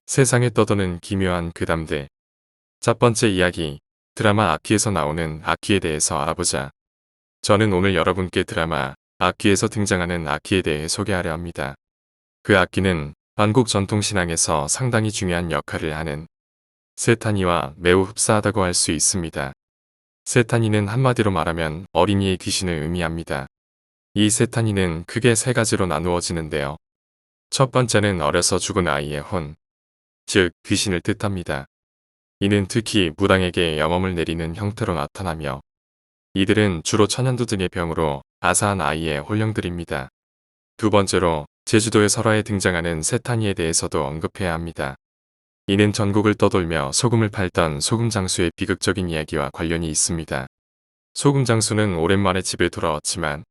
세상에 떠도는 기묘한 괴담들. 첫 번째 이야기, 드라마 아키에서 나오는 아키에 대해서 알아보자. 저는 오늘 여러분께 드라마 아키에서 등장하는 아키에 대해 소개하려 합니다. 그 아키는 한국 전통신앙에서 상당히 중요한 역할을 하는 세타니와 매우 흡사하다고 할 수 있습니다. 세타니는 한마디로 말하면 어린이의 귀신을 의미합니다. 이 세타니는 크게 세 가지로 나누어지는데요. 첫 번째는 어려서 죽은 아이의 혼, 즉 귀신을 뜻합니다. 이는 특히 무당에게 영험을 내리는 형태로 나타나며 이들은 주로 천연두 등의 병으로 아사한 아이의 혼령들입니다. 두 번째로 제주도의 설화에 등장하는 세타니에 대해서도 언급해야 합니다. 이는 전국을 떠돌며 소금을 팔던 소금장수의 비극적인 이야기와 관련이 있습니다. 소금장수는 오랜만에 집에 돌아왔지만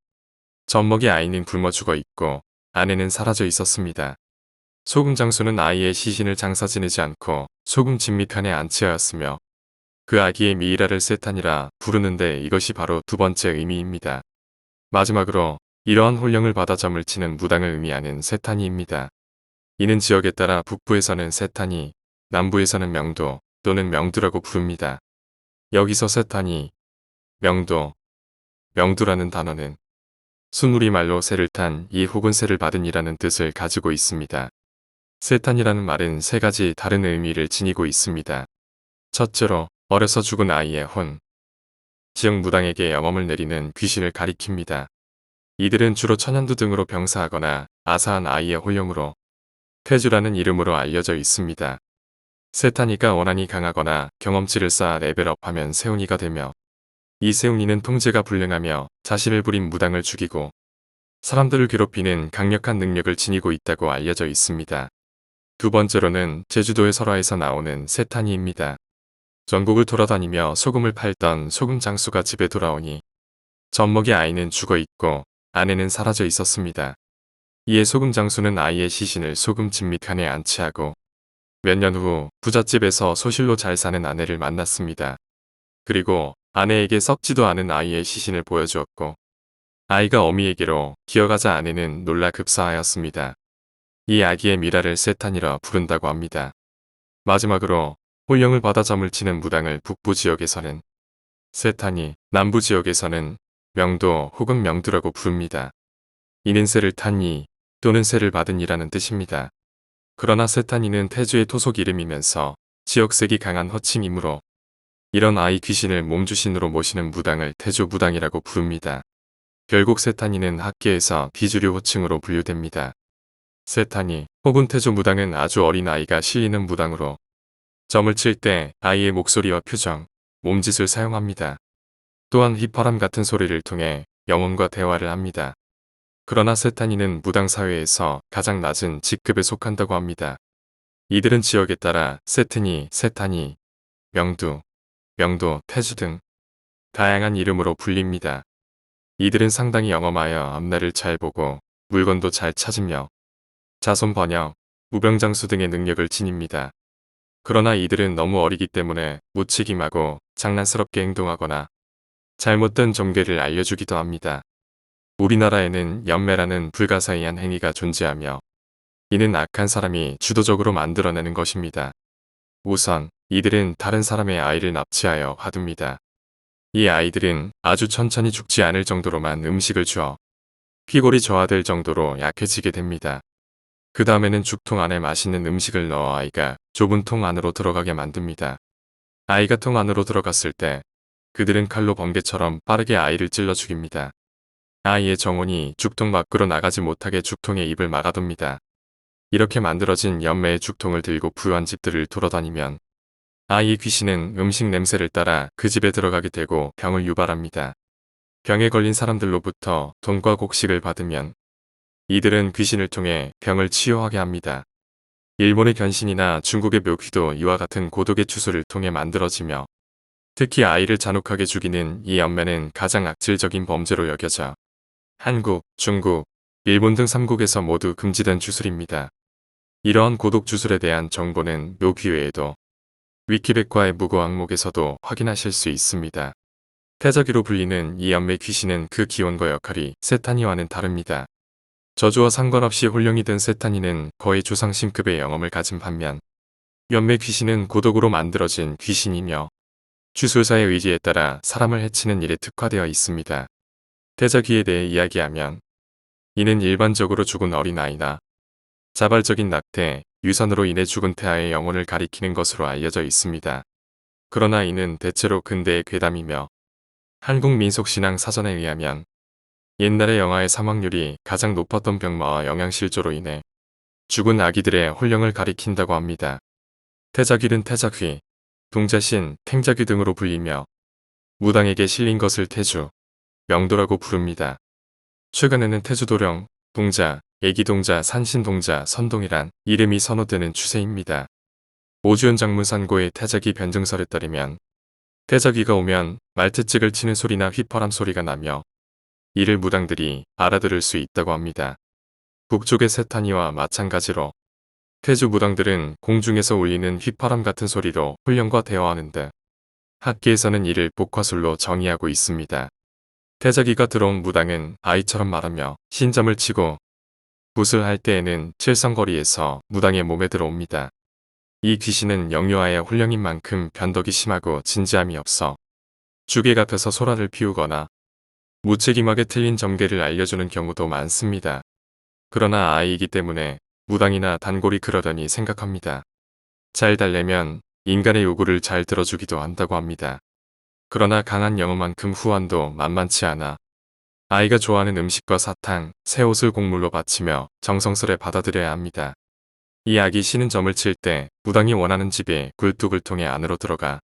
젖먹이 아이는 굶어 죽어 있고 아내는 사라져 있었습니다. 소금장수는 아이의 시신을 장사 지내지 않고 소금 진미칸에 안치하였으며 그 아기의 미이라를 세탄이라 부르는데 이것이 바로 두 번째 의미입니다. 마지막으로 이러한 혼령을 받아 점을 치는 무당을 의미하는 세타니입니다. 이는 지역에 따라 북부에서는 세타니, 남부에서는 명도 또는 명두라고 부릅니다. 여기서 세타니, 명도, 명두라는 단어는 순우리말로 새를 탄 이 혹은 새를 받은 이라는 뜻을 가지고 있습니다. 세탄이라는 말은 세 가지 다른 의미를 지니고 있습니다. 첫째로 어려서 죽은 아이의 혼, 지역 무당에게 영험을 내리는 귀신을 가리킵니다. 이들은 주로 천연두 등으로 병사하거나 아사한 아이의 혼령으로 퇴주라는 이름으로 알려져 있습니다. 세타니가 원한이 강하거나 경험치를 쌓아 레벨업하면 세운이가 되며 이 세운이는 통제가 불능하며 자신을 부린 무당을 죽이고 사람들을 괴롭히는 강력한 능력을 지니고 있다고 알려져 있습니다. 두 번째로는 제주도의 설화에서 나오는 세타니입니다. 전국을 돌아다니며 소금을 팔던 소금 장수가 집에 돌아오니 젖먹이 아이는 죽어 있고 아내는 사라져 있었습니다. 이에 소금 장수는 아이의 시신을 소금 진미칸에 안치하고 몇 년 후 부잣집에서 소실로 잘 사는 아내를 만났습니다. 그리고 아내에게 썩지도 않은 아이의 시신을 보여주었고 아이가 어미에게로 기어가자 아내는 놀라 급사하였습니다. 이 아기의 미라를 세탄이라 부른다고 합니다. 마지막으로 혼령을 받아 점을 치는 무당을 북부 지역에서는 세타니, 남부 지역에서는 명도 혹은 명두라고 부릅니다. 이는 새를 탄 이 또는 새를 받은 이라는 뜻입니다. 그러나 세타니는 태주의 토속 이름이면서 지역색이 강한 호칭이므로 이런 아이 귀신을 몸주신으로 모시는 무당을 태주 무당이라고 부릅니다. 결국 세타니는 학계에서 비주류 호칭으로 분류됩니다. 세타니 혹은 태조 무당은 아주 어린 아이가 실리는 무당으로 점을 칠 때 아이의 목소리와 표정, 몸짓을 사용합니다. 또한 휘파람 같은 소리를 통해 영혼과 대화를 합니다. 그러나 세타니는 무당 사회에서 가장 낮은 직급에 속한다고 합니다. 이들은 지역에 따라 세트니, 세타니, 명두, 명도, 태주 등 다양한 이름으로 불립니다. 이들은 상당히 영험하여 앞날을 잘 보고 물건도 잘 찾으며 자손 번역, 무병장수 등의 능력을 지닙니다. 그러나 이들은 너무 어리기 때문에 무책임하고 장난스럽게 행동하거나 잘못된 종교를 알려주기도 합니다. 우리나라에는 연매라는 불가사의한 행위가 존재하며 이는 악한 사람이 주도적으로 만들어내는 것입니다. 우선 이들은 다른 사람의 아이를 납치하여 화둡니다. 이 아이들은 아주 천천히 죽지 않을 정도로만 음식을 주어 피골이 저하될 정도로 약해지게 됩니다. 그 다음에는 죽통 안에 맛있는 음식을 넣어 아이가 좁은 통 안으로 들어가게 만듭니다. 아이가 통 안으로 들어갔을 때 그들은 칼로 번개처럼 빠르게 아이를 찔러 죽입니다. 아이의 정혼이 죽통 밖으로 나가지 못하게 죽통의 입을 막아둡니다. 이렇게 만들어진 연매의 죽통을 들고 부유한 집들을 돌아다니면 아이의 귀신은 음식 냄새를 따라 그 집에 들어가게 되고 병을 유발합니다. 병에 걸린 사람들로부터 돈과 곡식을 받으면 이들은 귀신을 통해 병을 치유하게 합니다. 일본의 견신이나 중국의 묘귀도 이와 같은 고독의 추수를 통해 만들어지며 특히 아이를 잔혹하게 죽이는 이 연매는 가장 악질적인 범죄로 여겨져 한국, 중국, 일본 등 3국에서 모두 금지된 주술입니다. 이러한 고독 주술에 대한 정보는 묘귀 외에도 위키백과의 무고 항목에서도 확인하실 수 있습니다. 태저기로 불리는 이 연매 귀신은 그 기원과 역할이 세타니와는 다릅니다. 저주와 상관없이 혼령이 든 세타니는 거의 조상신급의 영험을 가진 반면 몇몇 귀신은 고독으로 만들어진 귀신이며 주술사의 의지에 따라 사람을 해치는 일에 특화되어 있습니다. 태자귀에 대해 이야기하면 이는 일반적으로 죽은 어린아이나 자발적인 낙태, 유산으로 인해 죽은 태아의 영혼을 가리키는 것으로 알려져 있습니다. 그러나 이는 대체로 근대의 괴담이며 한국민속신앙 사전에 의하면 옛날의 영아의 사망률이 가장 높았던 병마와 영양실조로 인해 죽은 아기들의 혼령을 가리킨다고 합니다. 태자귀는 태자귀, 동자신, 탱자귀 등으로 불리며 무당에게 실린 것을 태주, 명도라고 부릅니다. 최근에는 태주도령, 동자, 애기동자, 산신동자, 선동이란 이름이 선호되는 추세입니다. 오주연 장문산고의 태자귀 변증설에 따르면 태자귀가 오면 말트찍을 치는 소리나 휘파람 소리가 나며 이를 무당들이 알아들을 수 있다고 합니다. 북쪽의 세타니와 마찬가지로 태주 무당들은 공중에서 울리는 휘파람 같은 소리로 혼령과 대화하는데 학계에서는 이를 복화술로 정의하고 있습니다. 태자귀가 들어온 무당은 아이처럼 말하며 신점을 치고 굿을 할 때에는 칠성거리에서 무당의 몸에 들어옵니다. 이 귀신은 영유아의 혼령인 만큼 변덕이 심하고 진지함이 없어 죽에 갚여서 소란을 피우거나 무책임하게 틀린 점괘를 알려주는 경우도 많습니다. 그러나 아이이기 때문에 무당이나 단골이 그러려니 생각합니다. 잘 달래면 인간의 요구를 잘 들어주기도 한다고 합니다. 그러나 강한 영혼만큼 후환도 만만치 않아 아이가 좋아하는 음식과 사탕, 새 옷을 곡물로 바치며 정성스레 받아들여야 합니다. 이 아기 신은 점을 칠 때 무당이 원하는 집에 굴뚝을 통해 안으로 들어가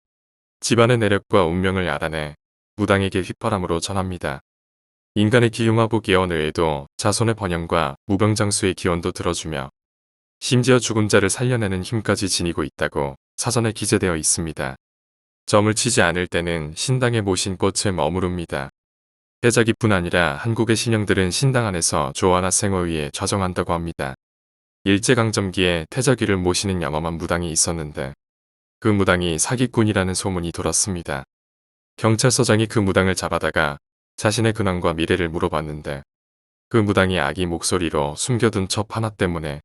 집안의 내력과 운명을 알아내 무당에게 휘파람으로 전합니다. 인간의 기흉화부 기원 외에도 자손의 번영과 무병장수의 기원도 들어주며 심지어 죽은 자를 살려내는 힘까지 지니고 있다고 사전에 기재되어 있습니다. 점을 치지 않을 때는 신당에 모신 꽃에 머무릅니다. 태자귀뿐 아니라 한국의 신령들은 신당 안에서 조화나 생허위에 좌정한다고 합니다. 일제강점기에 태자귀를 모시는 영험한 무당이 있었는데 그 무당이 사기꾼이라는 소문이 돌았습니다. 경찰서장이 그 무당을 잡아다가 자신의 근황과 미래를 물어봤는데 그 무당이 아기 목소리로 숨겨둔 첩 하나 때문에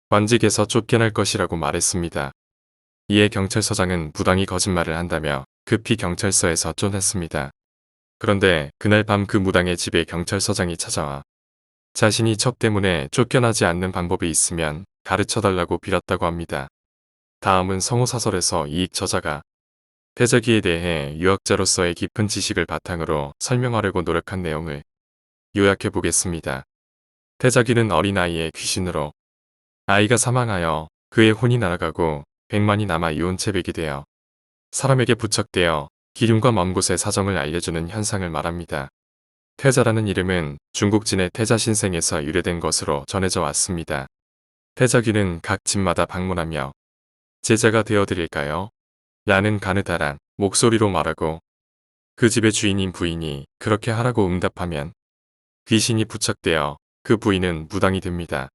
관직에서 쫓겨날 것이라고 말했습니다. 이에 경찰서장은 무당이 거짓말을 한다며 급히 경찰서에서 쫓았습니다. 그런데 그날 밤 그 무당의 집에 경찰서장이 찾아와 자신이 첩 때문에 쫓겨나지 않는 방법이 있으면 가르쳐달라고 빌었다고 합니다. 다음은 성호사설에서 이익 저자가 태자귀에 대해 유학자로서의 깊은 지식을 바탕으로 설명하려고 노력한 내용을 요약해 보겠습니다. 태자귀는 어린아이의 귀신으로 아이가 사망하여 그의 혼이 날아가고 백만이 남아 이혼체백이 되어 사람에게 부착되어 기륭과 먼 곳의 사정을 알려주는 현상을 말합니다. 태자라는 이름은 중국진의 태자신생에서 유래된 것으로 전해져 왔습니다. 태자귀는 각 집마다 방문하며 제자가 되어드릴까요? 라는 가느다란 목소리로 말하고 그 집의 주인인 부인이 그렇게 하라고 응답하면 귀신이 부착되어 그 부인은 무당이 됩니다.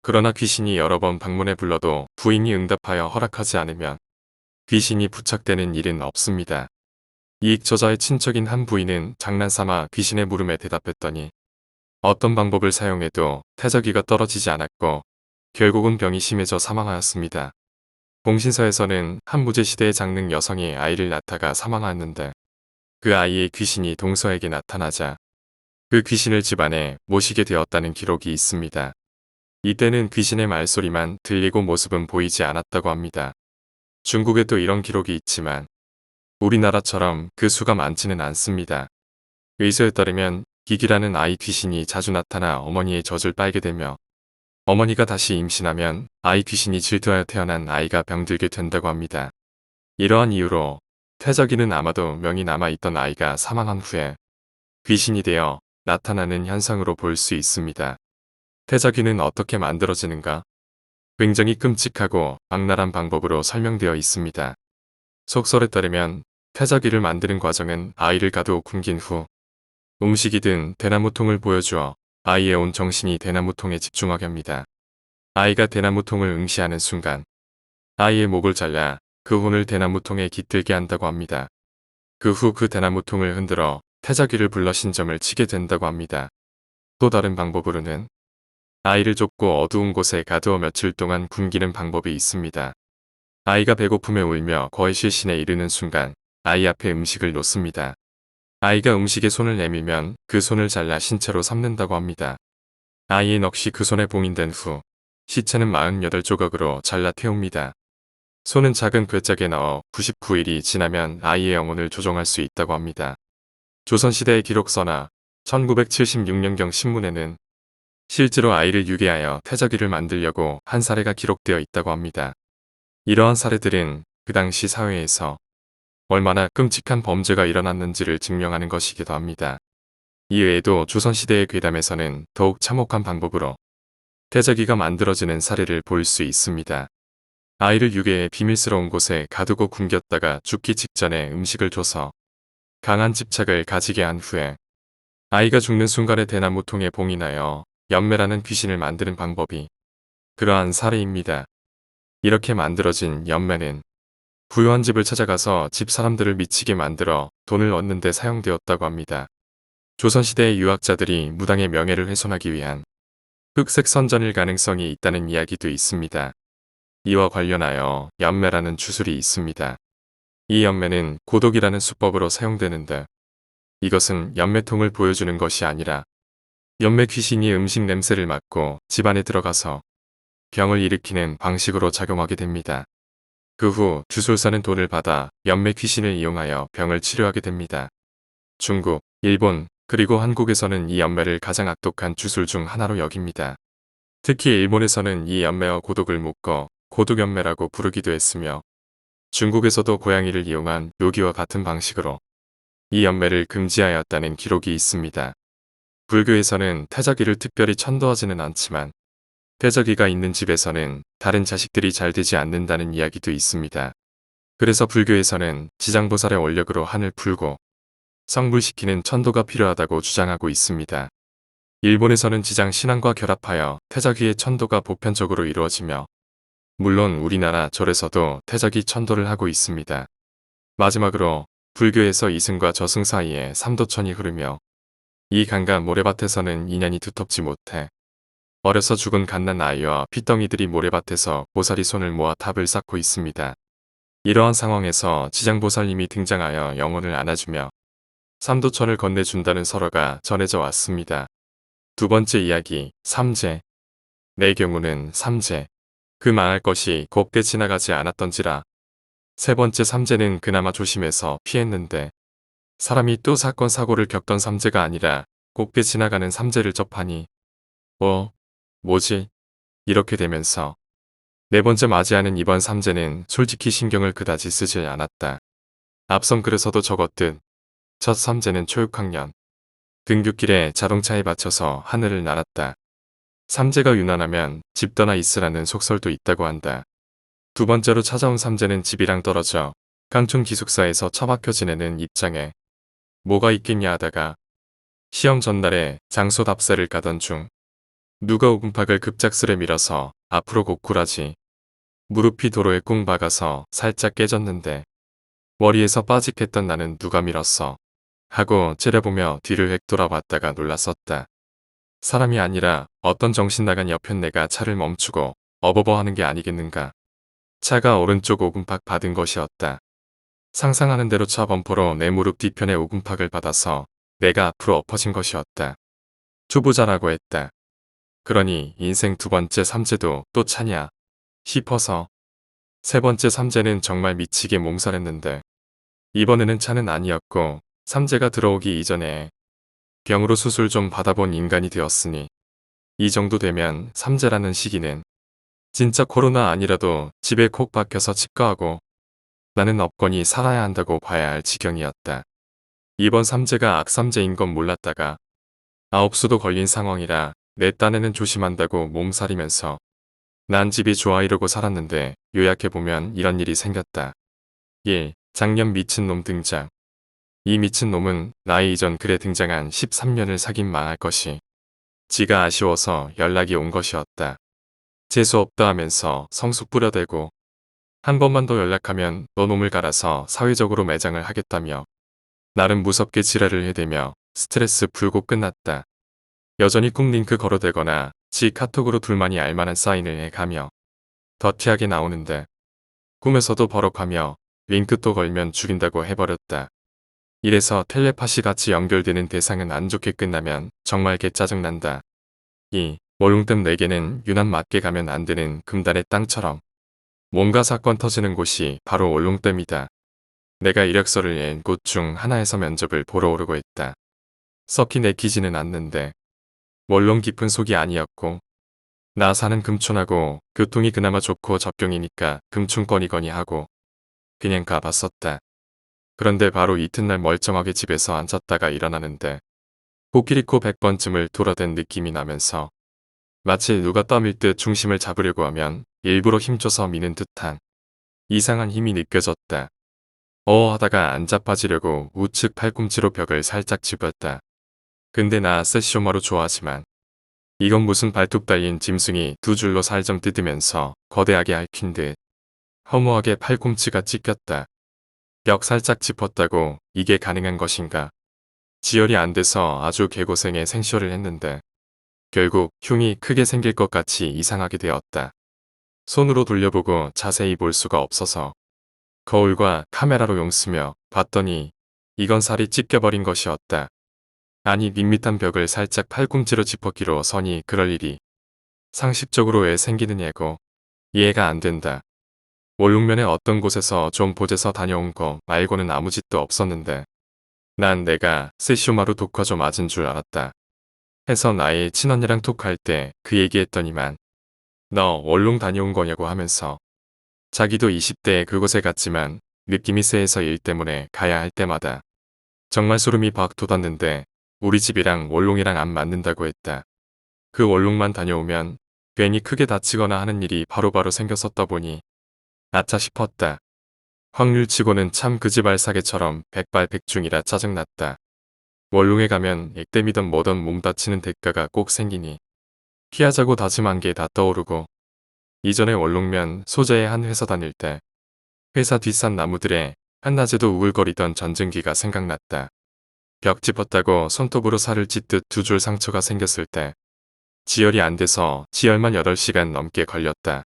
그러나 귀신이 여러 번 방문해 불러도 부인이 응답하여 허락하지 않으면 귀신이 부착되는 일은 없습니다. 이익 저자의 친척인 한 부인은 장난삼아 귀신의 물음에 대답했더니 어떤 방법을 사용해도 태자귀가 떨어지지 않았고 결국은 병이 심해져 사망하였습니다. 공신서에서는 한 무제시대의 장릉 여성이 아이를 낳다가 사망하였는데 그 아이의 귀신이 동서에게 나타나자 그 귀신을 집안에 모시게 되었다는 기록이 있습니다. 이때는 귀신의 말소리만 들리고 모습은 보이지 않았다고 합니다. 중국에도 이런 기록이 있지만 우리나라처럼 그 수가 많지는 않습니다. 의서에 따르면 기기라는 아이 귀신이 자주 나타나 어머니의 젖을 빨게 되며 어머니가 다시 임신하면 아이 귀신이 질투하여 태어난 아이가 병들게 된다고 합니다. 이러한 이유로 태자귀는 아마도 명이 남아있던 아이가 사망한 후에 귀신이 되어 나타나는 현상으로 볼 수 있습니다. 태자귀는 어떻게 만들어지는가? 굉장히 끔찍하고 악랄한 방법으로 설명되어 있습니다. 속설에 따르면 태자귀를 만드는 과정은 아이를 가두어 굶긴 후 음식이든 대나무통을 보여주어 아이의 온 정신이 대나무통에 집중하게 합니다. 아이가 대나무통을 응시하는 순간 아이의 목을 잘라 그 혼을 대나무통에 깃들게 한다고 합니다. 그 후 그 대나무통을 흔들어 태자귀를 불러 신점을 치게 된다고 합니다. 또 다른 방법으로는 아이를 좁고 어두운 곳에 가두어 며칠 동안 굶기는 방법이 있습니다. 아이가 배고픔에 울며 거의 실신에 이르는 순간 아이 앞에 음식을 놓습니다. 아이가 음식에 손을 내밀면 그 손을 잘라 신체로 삶는다고 합니다. 아이의 넋이 그 손에 봉인된 후 시체는 48조각으로 잘라 태웁니다. 손은 작은 괴짝에 넣어 99일이 지나면 아이의 영혼을 조종할 수 있다고 합니다. 조선시대의 기록서나 1976년경 신문에는 실제로 아이를 유괴하여 태자기를 만들려고 한 사례가 기록되어 있다고 합니다. 이러한 사례들은 그 당시 사회에서 얼마나 끔찍한 범죄가 일어났는지를 증명하는 것이기도 합니다. 이외에도 조선시대의 괴담에서는 더욱 참혹한 방법으로 태자기가 만들어지는 사례를 볼 수 있습니다. 아이를 유괴해 비밀스러운 곳에 가두고 굶겼다가 죽기 직전에 음식을 줘서 강한 집착을 가지게 한 후에 아이가 죽는 순간에 대나무 통에 봉인하여 연매라는 귀신을 만드는 방법이 그러한 사례입니다. 이렇게 만들어진 연매는 부유한 집을 찾아가서 집 사람들을 미치게 만들어 돈을 얻는 데 사용되었다고 합니다. 조선시대의 유학자들이 무당의 명예를 훼손하기 위한 흑색 선전일 가능성이 있다는 이야기도 있습니다. 이와 관련하여 연매라는 주술이 있습니다. 이 연매는 고독이라는 수법으로 사용되는데 이것은 연매통을 보여주는 것이 아니라 연매 귀신이 음식 냄새를 맡고 집안에 들어가서 병을 일으키는 방식으로 작용하게 됩니다. 그 후 주술사는 돈을 받아 연매 귀신을 이용하여 병을 치료하게 됩니다. 중국, 일본, 그리고 한국에서는 이 연매를 가장 악독한 주술 중 하나로 여깁니다. 특히 일본에서는 이 연매와 고독을 묶어 고독연매라고 부르기도 했으며 중국에서도 고양이를 이용한 묘기와 같은 방식으로 이 연매를 금지하였다는 기록이 있습니다. 불교에서는 태자기를 특별히 천도하지는 않지만 태자기가 있는 집에서는 다른 자식들이 잘 되지 않는다는 이야기도 있습니다. 그래서 불교에서는 지장보살의 원력으로 한을 풀고 성불시키는 천도가 필요하다고 주장하고 있습니다. 일본에서는 지장 신앙과 결합하여 태자기의 천도가 보편적으로 이루어지며 물론 우리나라 절에서도 태자기 천도를 하고 있습니다. 마지막으로 불교에서 이승과 저승 사이에 삼도천이 흐르며 이 강과 모래밭에서는 인연이 두텁지 못해 어려서 죽은 갓난 아이와 핏덩이들이 모래밭에서 보살이 손을 모아 탑을 쌓고 있습니다. 이러한 상황에서 지장보살님이 등장하여 영혼을 안아주며 삼도천을 건네준다는 설화가 전해져 왔습니다. 두 번째 이야기, 삼재. 내 경우는 삼재. 그 망할 것이 곱게 지나가지 않았던지라. 세 번째 삼재는 그나마 조심해서 피했는데 사람이 또 사건 사고를 겪던 삼재가 아니라 곱게 지나가는 삼재를 접하니 뭐지? 이렇게 되면서 네 번째 맞이하는 이번 삼재는 솔직히 신경을 그다지 쓰지 않았다. 앞선 글에서도 적었듯 첫 삼재는 초육학년 등굣길에 자동차에 받쳐서 하늘을 날았다. 삼재가 유난하면 집 떠나 있으라는 속설도 있다고 한다. 두 번째로 찾아온 삼재는 집이랑 떨어져 강촌 기숙사에서 처박혀 지내는 입장에 뭐가 있겠냐 하다가 시험 전날에 장소 답세를 가던 중 누가 오금팍을 급작스레 밀어서 앞으로 고꾸라지 무릎이 도로에 꿍 박아서 살짝 깨졌는데 머리에서 빠직했던 나는 누가 밀었어 하고 째려보며 뒤를 획 돌아봤다가 놀랐었다. 사람이 아니라 어떤 정신 나간 여편네가 차를 멈추고 어버버 하는 게 아니겠는가. 차가 오른쪽 오금팍 받은 것이었다. 상상하는 대로 차 범퍼로 내 무릎 뒤편에 오금팍을 받아서 내가 앞으로 엎어진 것이었다. 초보자라고 했다. 그러니 인생 두 번째 삼재도 또 차냐 싶어서 세 번째 삼재는 정말 미치게 몸살했는데 이번에는 차는 아니었고 삼재가 들어오기 이전에 병으로 수술 좀 받아본 인간이 되었으니 이 정도 되면 삼재라는 시기는 진짜 코로나 아니라도 집에 콕 박혀서 치과하고 나는 없거니 살아야 한다고 봐야 할 지경이었다. 이번 삼재가 악삼재인 건 몰랐다가 아홉수도 걸린 상황이라 내 딴에는 조심한다고 몸살이면서 난 집이 좋아 이러고 살았는데 요약해보면 이런 일이 생겼다. 1. 작년 미친놈 등장. 이 미친놈은 나이 이전 글에 등장한 13년을 사귄 망할 것이 지가 아쉬워서 연락이 온 것이었다. 재수없다 하면서 성숙 뿌려대고 한 번만 더 연락하면 너 놈을 갈아서 사회적으로 매장을 하겠다며 나름 무섭게 지랄을 해대며 스트레스 풀고 끝났다. 여전히 꾹 링크 걸어대거나 지 카톡으로 둘만이 알만한 사인을 해가며 더티하게 나오는데 꿈에서도 버럭하며 윙크도 걸면 죽인다고 해버렸다. 이래서 텔레파시 같이 연결되는 대상은 안 좋게 끝나면 정말 개짜증난다. 이 월롱댐 4개는 유난 맞게 가면 안 되는 금단의 땅처럼 뭔가 사건 터지는 곳이 바로 월롱댐이다. 내가 이력서를 낸 곳 중 하나에서 면접을 보러 오르고 있다. 썩히 내키지는 않는데 월롱 깊은 속이 아니었고 나 사는 금촌하고 교통이 그나마 좋고 접경이니까 금촌권이거니 하고 그냥 가봤었다. 그런데 바로 이튿날 멀쩡하게 집에서 앉았다가 일어나는데 코끼리코 100번쯤을 돌아댄 느낌이 나면서 마치 누가 떠밀 듯 중심을 잡으려고 하면 일부러 힘줘서 미는 듯한 이상한 힘이 느껴졌다. 하다가 안 자빠지려고 우측 팔꿈치로 벽을 살짝 짚었다. 근데 나 세시오마루 좋아하지만 이건 무슨 발톱 달린 짐승이 두 줄로 살 좀 뜯으면서 거대하게 핥힌 듯 허무하게 팔꿈치가 찢겼다. 벽 살짝 짚었다고 이게 가능한 것인가. 지혈이 안 돼서 아주 개고생에 생쇼를 했는데 결국 흉이 크게 생길 것 같이 이상하게 되었다. 손으로 돌려보고 자세히 볼 수가 없어서 거울과 카메라로 용쓰며 봤더니 이건 살이 찢겨버린 것이었다. 아니 밋밋한 벽을 살짝 팔꿈치로 짚었기로 선이 그럴 일이 상식적으로 왜 생기느냐고 이해가 안 된다. 월롱면에 어떤 곳에서 좀 보재서 다녀온 거 말고는 아무 짓도 없었는데 난 내가 세시오마루 독화 좀 맞은 줄 알았다. 해서 나의 친언니랑 톡할 때 그 얘기했더니만 너 월롱 다녀온 거냐고 하면서 자기도 20대에 그곳에 갔지만 느낌이 쎄해서 일 때문에 가야 할 때마다 정말 소름이 박 돋았는데 우리 집이랑 월롱이랑 안 맞는다고 했다. 그 월롱만 다녀오면 괜히 크게 다치거나 하는 일이 바로바로 생겼었다 보니 아차 싶었다. 확률치고는 참 그 집 알사계처럼 백발백중이라 짜증났다. 월롱에 가면 액땜이든 뭐든 몸 다치는 대가가 꼭 생기니 피하자고 다짐한 게 다 떠오르고 이전에 월롱면 소재의 한 회사 다닐 때 회사 뒷산 나무들에 한낮에도 우글거리던 전증기가 생각났다. 벽 짚었다고 손톱으로 살을 찢듯 두 줄 상처가 생겼을 때 지혈이 안 돼서 지혈만 8시간 넘게 걸렸다.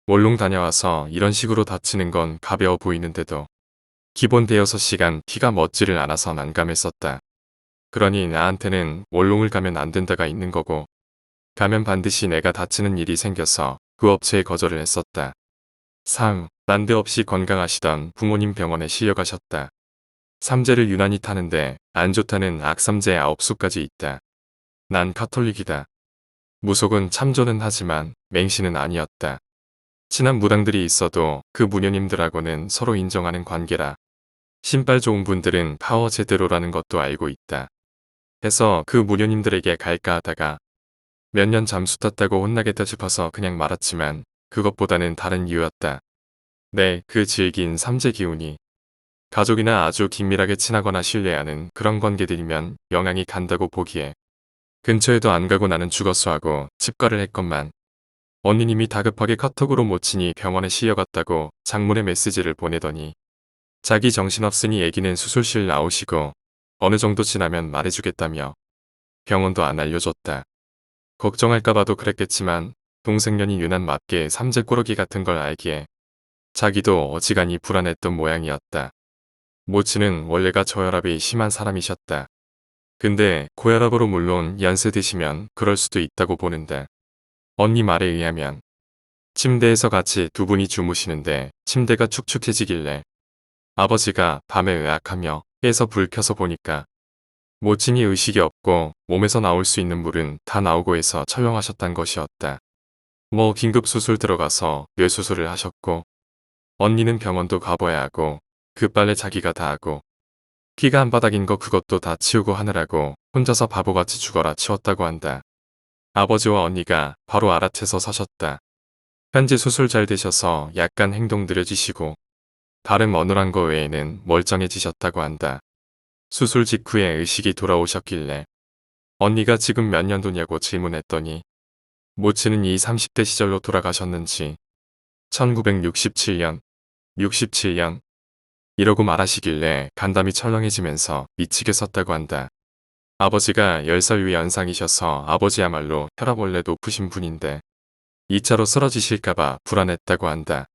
월롱 다녀와서 이런 식으로 다치는 건 가벼워 보이는데도 기본 대여섯 시간 피가 멎지를 않아서 난감했었다. 그러니 나한테는 월롱을 가면 안 된다가 있는 거고 가면 반드시 내가 다치는 일이 생겨서 그 업체에 거절을 했었다. 난데없이 건강하시던 부모님 병원에 실려가셨다. 삼재를 유난히 타는데 안 좋다는 악삼재 9수까지 있다. 난 카톨릭이다. 무속은 참조는 하지만 맹신은 아니었다. 친한 무당들이 있어도 그 무녀님들하고는 서로 인정하는 관계라 신발 좋은 분들은 파워 제대로라는 것도 알고 있다. 해서 그 무녀님들에게 갈까 하다가 몇 년 잠수 탔다고 혼나겠다 싶어서 그냥 말았지만 그것보다는 다른 이유였다. 그 질긴 삼재 기운이 가족이나 아주 긴밀하게 친하거나 신뢰하는 그런 관계들이면 영향이 간다고 보기에 근처에도 안 가고 나는 죽었어 하고 칩가를 했건만 언니님이 다급하게 카톡으로 못 치니 병원에 실려갔다고 장문의 메시지를 보내더니 자기 정신없으니 애기는 수술실 나오시고 어느 정도 지나면 말해주겠다며 병원도 안 알려줬다. 걱정할까봐도 그랬겠지만 동생년이 유난 맞게 삼재 꾸러기 같은 걸 알기에 자기도 어지간히 불안했던 모양이었다. 모치는 원래가 저혈압이 심한 사람이셨다. 근데 고혈압으로 물론 연세 드시면 그럴 수도 있다고 보는데 언니 말에 의하면 침대에서 같이 두 분이 주무시는데 침대가 축축해지길래 아버지가 밤에 의학하며 깨서 불 켜서 보니까 모친이 의식이 없고 몸에서 나올 수 있는 물은 다 나오고 해서 처형하셨단 것이었다. 긴급 수술 들어가서 뇌수술을 하셨고 언니는 병원도 가봐야 하고 그 빨래 자기가 다 하고 피가 한 바닥인 거 그것도 다 치우고 하느라고 혼자서 바보같이 죽어라 치웠다고 한다. 아버지와 언니가 바로 알아채서 서셨다. 현재 수술 잘 되셔서 약간 행동 느려지시고 다른 어눌한 거 외에는 멀쩡해지셨다고 한다. 수술 직후에 의식이 돌아오셨길래 언니가 지금 몇 년도냐고 질문했더니 모치는 이 30대 시절로 돌아가셨는지 1967년, 67년 이러고 말하시길래 간담이 철렁해지면서 미치게 썼다고 한다. 아버지가 10살 위 연상이셔서 아버지야말로 혈압 원래 높으신 분인데 2차로 쓰러지실까봐 불안했다고 한다.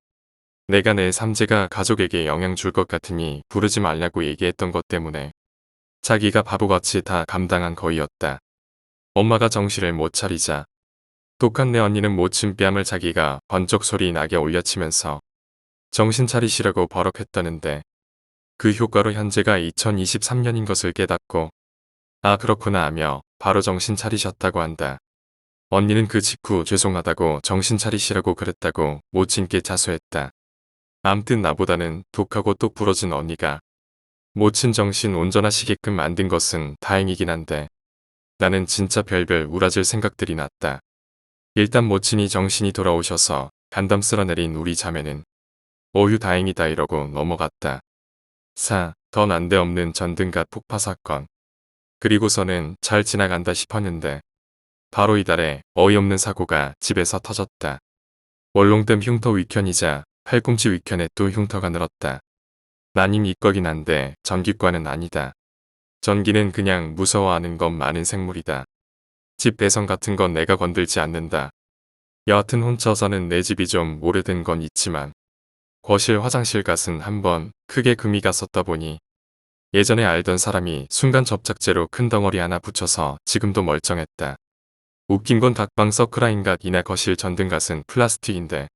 내가 내 삼재가 가족에게 영향 줄 것 같으니 부르지 말라고 얘기했던 것 때문에 자기가 바보같이 다 감당한 거이였다. 엄마가 정신을 못 차리자 독한 내 언니는 모친 뺨을 자기가 번쩍 소리 나게 올려치면서 정신 차리시라고 버럭했다는데 그 효과로 현재가 2023년인 것을 깨닫고 아 그렇구나 하며 바로 정신 차리셨다고 한다. 언니는 그 직후 죄송하다고 정신 차리시라고 그랬다고 모친께 자수했다. 암튼 나보다는 독하고 똑 부러진 언니가 모친 정신 온전하시게끔 만든 것은 다행이긴 한데 나는 진짜 별별 우라질 생각들이 났다. 일단 모친이 정신이 돌아오셔서 간담 쓸어내린 우리 자매는 어휴 다행이다 이러고 넘어갔다. 더 난데없는 전등갓 폭파 사건. 그리고서는 잘 지나간다 싶었는데 바로 이달에 어이없는 사고가 집에서 터졌다. 월롱댐 흉터 위편이자 팔꿈치 위편에 또 흉터가 늘었다. 난임 이거긴 한데 전기과는 아니다. 전기는 그냥 무서워하는 것 많은 생물이다. 집 배선 같은 건 내가 건들지 않는다. 여하튼 훔쳐서는 내 집이 좀 오래된 건 있지만 거실 화장실 갓은 한번 크게 금이 갔었다 보니 예전에 알던 사람이 순간 접착제로 큰 덩어리 하나 붙여서 지금도 멀쩡했다. 웃긴 건 닭방 서클라인갓 이나 거실 전등갓은 플라스틱인데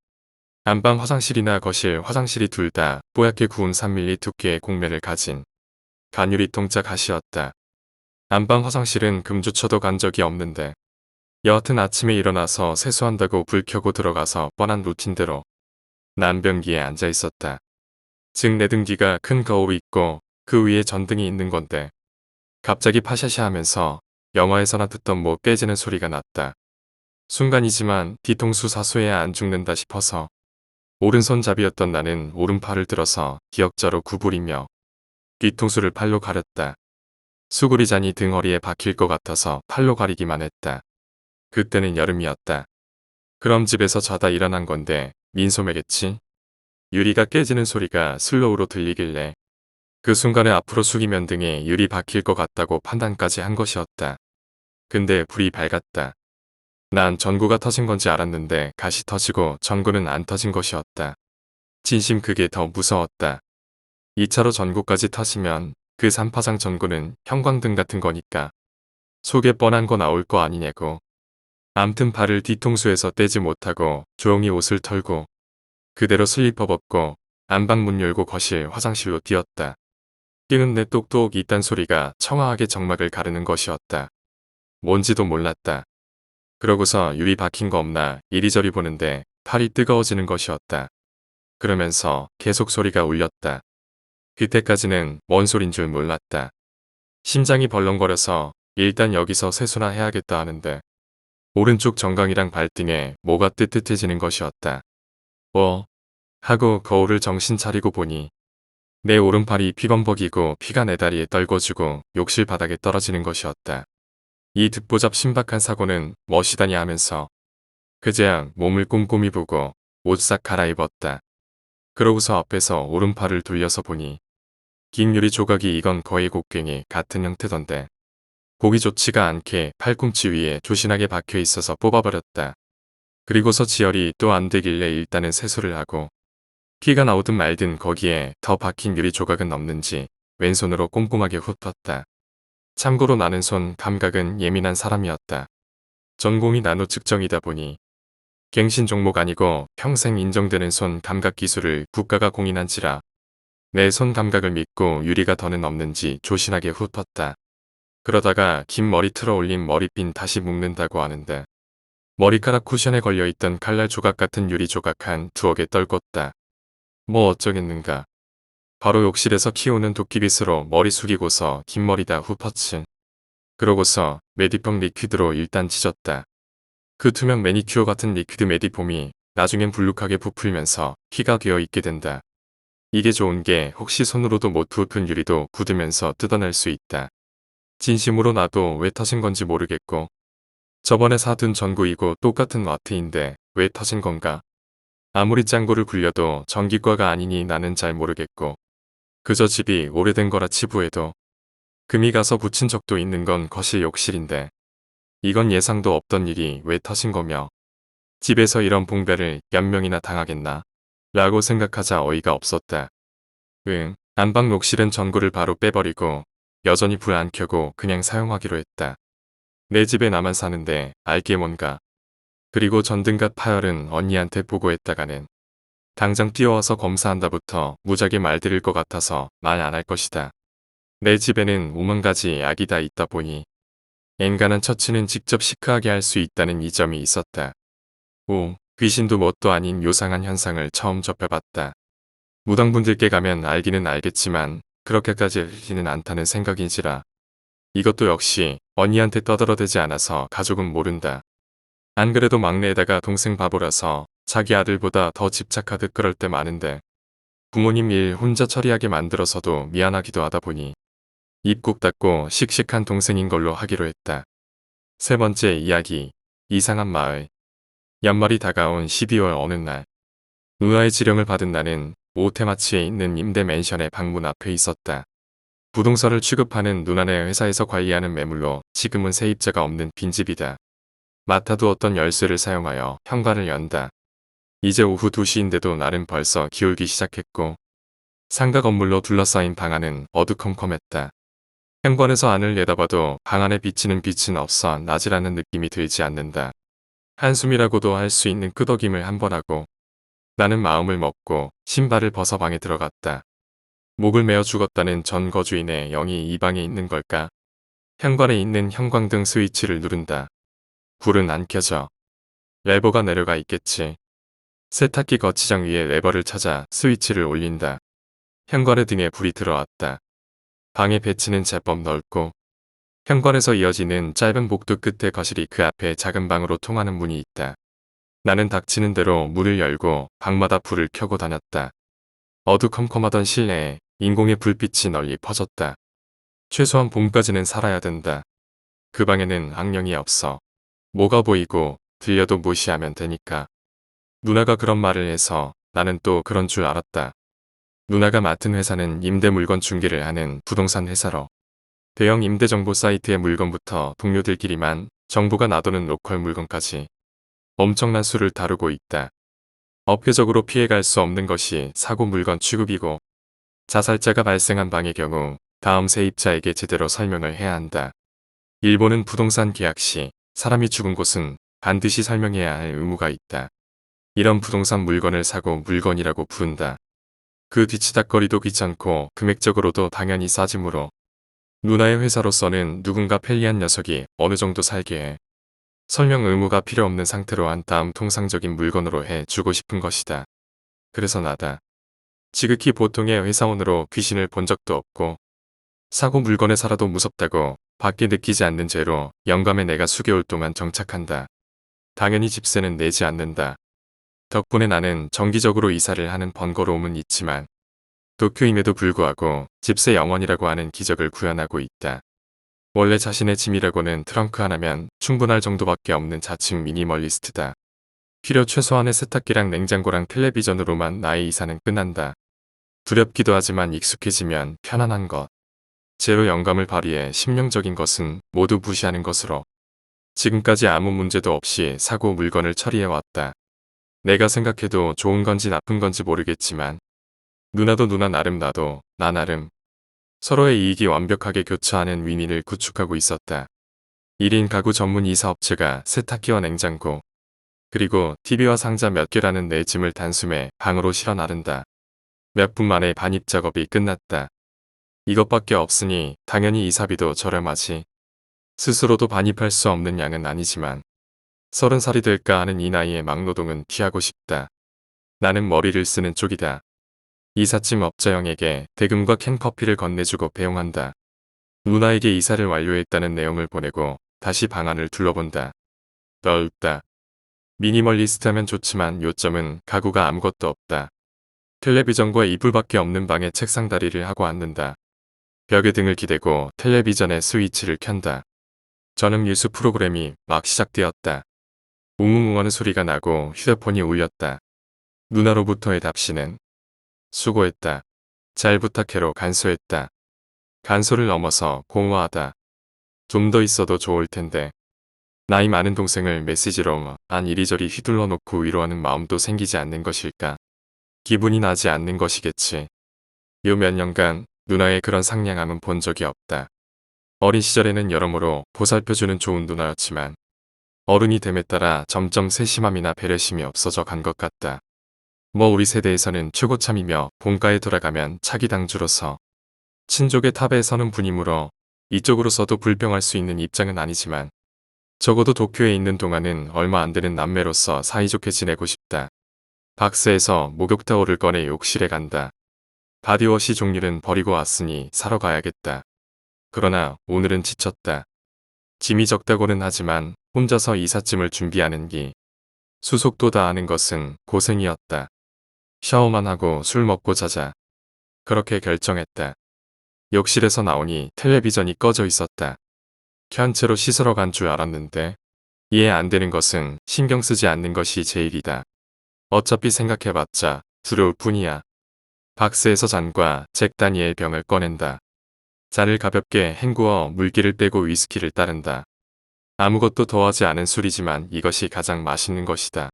안방 화장실이나 거실 화장실이 둘 다 뽀얗게 구운 3mm 두께의 곡면을 가진 간유리통짜 갓이었다. 안방 화장실은 금조쳐도 간 적이 없는데 여하튼 아침에 일어나서 세수한다고 불 켜고 들어가서 뻔한 루틴대로 난변기에 앉아 있었다. 즉 내 등기가 큰 거울이 있고 그 위에 전등이 있는 건데 갑자기 파샤샤 하면서 영화에서나 듣던 뭐 깨지는 소리가 났다. 순간이지만 뒤통수 사소해야 안 죽는다 싶어서 오른손잡이였던 나는 오른팔을 들어서 기역자로 구부리며 뒤통수를 팔로 가렸다. 수구리잔이 등허리에 박힐 것 같아서 팔로 가리기만 했다. 그때는 여름이었다. 그럼 집에서 자다 일어난 건데 민소매겠지? 유리가 깨지는 소리가 슬로우로 들리길래 그 순간에 앞으로 숙이면 등에 유리 박힐 것 같다고 판단까지 한 것이었다. 근데 불이 밝았다. 난 전구가 터진 건지 알았는데 가시 터지고 전구는 안 터진 것이었다. 진심 그게 더 무서웠다. 2차로 전구까지 터지면 그 삼파장 전구는 형광등 같은 거니까 속에 뻔한 거 나올 거 아니냐고. 암튼 발을 뒤통수에서 떼지 못하고 조용히 옷을 털고 그대로 슬리퍼 벗고 안방 문 열고 거실 화장실로 뛰었다. 뛰는 내 똑똑 이딴 소리가 청아하게 정막을 가르는 것이었다. 뭔지도 몰랐다. 그러고서 유리 박힌 거 없나 이리저리 보는데 팔이 뜨거워지는 것이었다. 그러면서 계속 소리가 울렸다. 그때까지는 뭔 소린 줄 몰랐다. 심장이 벌렁거려서 일단 여기서 세수나 해야겠다 하는데 오른쪽 정강이랑 발등에 뭐가 뜨뜻해지는 것이었다. 하고 거울을 정신 차리고 보니 내 오른팔이 피범벅이고 피가 내 다리에 떨궈지고 욕실 바닥에 떨어지는 것이었다. 이 듣보잡 신박한 사고는 멋이다니 하면서 그제야 몸을 꼼꼼히 보고 옷 싹 갈아입었다. 그러고서 앞에서 오른팔을 돌려서 보니 긴 유리 조각이 이건 거의 곡괭이 같은 형태던데 보기 좋지가 않게 팔꿈치 위에 조신하게 박혀 있어서 뽑아버렸다. 그리고서 지혈이 또 안 되길래 일단은 세수를 하고 피가 나오든 말든 거기에 더 박힌 유리 조각은 없는지 왼손으로 꼼꼼하게 훑었다. 참고로 나는 손 감각은 예민한 사람이었다. 전공이 나노 측정이다 보니 갱신 종목 아니고 평생 인정되는 손 감각 기술을 국가가 공인한지라 내 손 감각을 믿고 유리가 더는 없는지 조신하게 훑었다. 그러다가 긴 머리 틀어 올린 머리핀 다시 묶는다고 하는데 머리카락 쿠션에 걸려있던 칼날 조각 같은 유리 조각 한 두어 개 떨궜다. 뭐 어쩌겠는가. 바로 욕실에서 키우는 도끼빗으로 머리 숙이고서 긴 머리다 훑었지. 그러고서 메디폼 리퀴드로 일단 찢었다. 그 투명 매니큐어 같은 리퀴드 메디폼이 나중엔 불룩하게 부풀면서 피가 되어 있게 된다. 이게 좋은 게 혹시 손으로도 못 훑은 유리도 굳으면서 뜯어낼 수 있다. 진심으로 나도 왜 터진 건지 모르겠고 저번에 사둔 전구이고 똑같은 와트인데 왜 터진 건가? 아무리 짱구를 굴려도 전기과가 아니니 나는 잘 모르겠고 그저 집이 오래된 거라 치부해도 금이 가서 붙인 적도 있는 건 거실 욕실인데 이건 예상도 없던 일이 왜 터진 거며 집에서 이런 봉배를 몇 명이나 당하겠나? 라고 생각하자 어이가 없었다. 응, 안방 녹실은 전구를 바로 빼버리고 여전히 불 안 켜고 그냥 사용하기로 했다. 내 집에 나만 사는데 알게 뭔가. 그리고 전등갓 파열은 언니한테 보고했다가는 당장 뛰어와서 검사한다부터 무작위 말들을 것 같아서 말 안 할 것이다. 내 집에는 5만 가지 약이 다 있다 보니 엔간한 처치는 직접 시크하게 할 수 있다는 이점이 있었다. 오, 귀신도 뭣도 아닌 요상한 현상을 처음 접해봤다. 무당분들께 가면 알기는 알겠지만 그렇게까지 하지는 않다는 생각인지라. 이것도 역시 언니한테 떠들어대지 않아서 가족은 모른다. 안 그래도 막내에다가 동생 바보라서 자기 아들보다 더 집착하듯 그럴 때 많은데 부모님 일 혼자 처리하게 만들어서도 미안하기도 하다 보니 입 꾹 닫고 씩씩한 동생인 걸로 하기로 했다. 세 번째 이야기. 이상한 마을. 연말이 다가온 12월 어느 날 누나의 지령을 받은 나는 오테마치에 있는 임대 맨션의 방문 앞에 있었다. 부동산을 취급하는 누나네 회사에서 관리하는 매물로 지금은 세입자가 없는 빈집이다. 맡아두었던 열쇠를 사용하여 현관을 연다. 이제 오후 2시인데도 날은 벌써 기울기 시작했고 상가 건물로 둘러싸인 방 안은 어두컴컴했다. 현관에서 안을 내다봐도 방 안에 비치는 빛은 없어 낮이라는 느낌이 들지 않는다. 한숨이라고도 할 수 있는 끄덕임을 한 번 하고 나는 마음을 먹고 신발을 벗어 방에 들어갔다. 목을 메어 죽었다는 전 거주인의 영이 이 방에 있는 걸까? 현관에 있는 형광등 스위치를 누른다. 불은 안 켜져. 레버가 내려가 있겠지. 세탁기 거치장 위에 레버를 찾아 스위치를 올린다. 현관의 등에 불이 들어왔다. 방의 배치는 제법 넓고 현관에서 이어지는 짧은 복도 끝에 거실이 그 앞에 작은 방으로 통하는 문이 있다. 나는 닥치는 대로 문을 열고 방마다 불을 켜고 다녔다. 어두컴컴하던 실내에 인공의 불빛이 널리 퍼졌다. 최소한 봄까지는 살아야 된다. 그 방에는 악령이 없어. 뭐가 보이고 들려도 무시하면 되니까. 누나가 그런 말을 해서 나는 또 그런 줄 알았다. 누나가 맡은 회사는 임대 물건 중개를 하는 부동산 회사로 대형 임대 정보 사이트의 물건부터 동료들끼리만 정보가 나도는 로컬 물건까지 엄청난 수를 다루고 있다. 업계적으로 피해갈 수 없는 것이 사고 물건 취급이고 자살자가 발생한 방의 경우 다음 세입자에게 제대로 설명을 해야 한다. 일본은 부동산 계약 시 사람이 죽은 곳은 반드시 설명해야 할 의무가 있다. 이런 부동산 물건을 사고 물건이라고 부른다. 그 뒤치다거리도 귀찮고 금액적으로도 당연히 싸지므로 누나의 회사로서는 누군가 편리한 녀석이 어느 정도 살게 해. 설명 의무가 필요 없는 상태로 한 다음 통상적인 물건으로 해 주고 싶은 것이다. 그래서 나다. 지극히 보통의 회사원으로 귀신을 본 적도 없고 사고 물건을 살아도 무섭다고 밖에 느끼지 않는 죄로 영감에 내가 수개월 동안 정착한다. 당연히 집세는 내지 않는다. 덕분에 나는 정기적으로 이사를 하는 번거로움은 있지만 도쿄임에도 불구하고 집세 영원이라고 하는 기적을 구현하고 있다. 원래 자신의 짐이라고는 트렁크 하나면 충분할 정도밖에 없는 자칭 미니멀리스트다. 필요 최소한의 세탁기랑 냉장고랑 텔레비전으로만 나의 이사는 끝난다. 두렵기도 하지만 익숙해지면 편안한 것. 제로 영감을 발휘해 심령적인 것은 모두 무시하는 것으로 지금까지 아무 문제도 없이 사고 물건을 처리해왔다. 내가 생각해도 좋은 건지 나쁜 건지 모르겠지만 누나도 누나 나름 나도 나 나름 서로의 이익이 완벽하게 교차하는 윈윈을 구축하고 있었다. 1인 가구 전문 이사업체가 세탁기와 냉장고 그리고 TV와 상자 몇 개라는 내 짐을 단숨에 방으로 실어 나른다. 몇 분 만에 반입 작업이 끝났다. 이것밖에 없으니 당연히 이사비도 저렴하지. 스스로도 반입할 수 없는 양은 아니지만 30살이 될까 하는 이 나이에 막노동은 피하고 싶다. 나는 머리를 쓰는 쪽이다. 이삿짐 업자형에게 대금과 캔커피를 건네주고 배웅한다. 누나에게 이사를 완료했다는 내용을 보내고 다시 방안을 둘러본다. 넓다. 미니멀리스트하면 좋지만 요점은 가구가 아무것도 없다. 텔레비전과 이불밖에 없는 방에 책상 다리를 하고 앉는다. 벽에 등을 기대고 텔레비전의 스위치를 켠다. 전음 뉴스 프로그램이 막 시작되었다. 웅웅웅하는 소리가 나고 휴대폰이 울렸다. 누나로부터의 답시는 수고했다. 잘 부탁해로 간소했다. 간소를 넘어서 공허하다. 좀 더 있어도 좋을 텐데. 나이 많은 동생을 메시지로 안 이리저리 휘둘러 놓고 위로하는 마음도 생기지 않는 것일까. 기분이 나지 않는 것이겠지. 요 몇 년간 누나의 그런 상냥함은 본 적이 없다. 어린 시절에는 여러모로 보살펴주는 좋은 누나였지만 어른이 됨에 따라 점점 세심함이나 배려심이 없어져 간 것 같다. 뭐 우리 세대에서는 최고참이며 본가에 돌아가면 차기 당주로서 친족의 탑에 서는 분이므로 이쪽으로서도 불평할 수 있는 입장은 아니지만 적어도 도쿄에 있는 동안은 얼마 안 되는 남매로서 사이좋게 지내고 싶다. 박스에서 목욕타올을 꺼내 욕실에 간다. 바디워시 종류는 버리고 왔으니 사러 가야겠다. 그러나 오늘은 지쳤다. 짐이 적다고는 하지만 혼자서 이삿짐을 준비하는 기, 수속도 다 하는 것은 고생이었다. 샤워만 하고 술 먹고 자자. 그렇게 결정했다. 욕실에서 나오니 텔레비전이 꺼져 있었다. 켠 채로 씻으러 간 줄 알았는데 이해 안 되는 것은 신경 쓰지 않는 것이 제일이다. 어차피 생각해봤자 두려울 뿐이야. 박스에서 잔과 잭 다니엘 병을 꺼낸다. 잔을 가볍게 헹구어 물기를 빼고 위스키를 따른다. 아무것도 더하지 않은 술이지만 이것이 가장 맛있는 것이다.